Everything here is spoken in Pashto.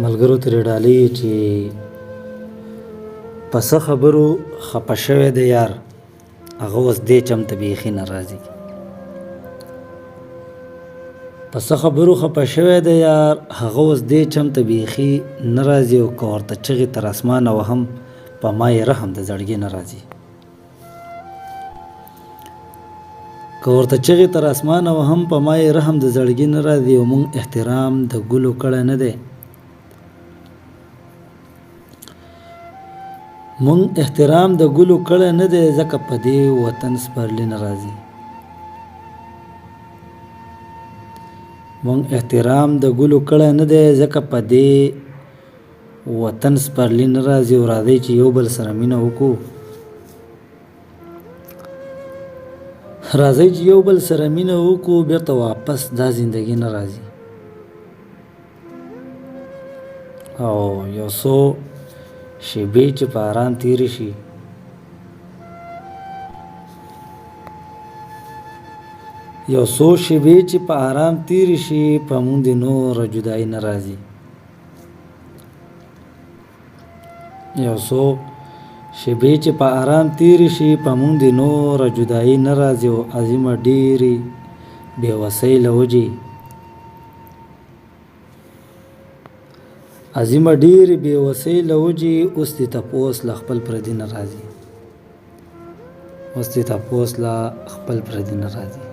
ملګرو ترې ډالۍ چې په څه خبرو خفه شوی دی یار، هغه اوس دې چم ته بیخي نه راځي. په څه خبرو خفه شوی دی یار، هغه اوس دې چم ته بیخي نه راځي. او که ورته چغې تر اسمانه وهم، په ما یې رحم د زړګي نه راځي. که ورته چغې تر اسمانه وهم، په ما یې رحم د زړګي نه راځي. او مونږ احترام د ګلو کړی نه دی، مونږ احترام د ګلو کړی نه دی، ځکه په دې وطن سپرلی نه راځي. مونږ احترام د ګلو کړی نه دی، ځکه په دې وطن سپرلی نه راځي. او راځئ چې یو بل سره مینه وکړو، راځئ چې یو بل سره مینه وکړو، بیرته واپس دا زندګي نه راځي. او یو څو شیبې چې په آرام تېرې شي، یو څو شیبې چې په آرام تېرې شي، په مونږ دې نوره جدایي نه راځي. یو څو شیبې چې په آرام تېرې شي، په مونږ دې نوره جدایي نه راځي. او عظیمه ډېرې بېوسۍ له وجې، عظیمه ډېرې بېوسۍ له وجې، اوس دې تپوس له خپل پردي نه راځي. اوس دې تپوس له خپل پردي نه راځي.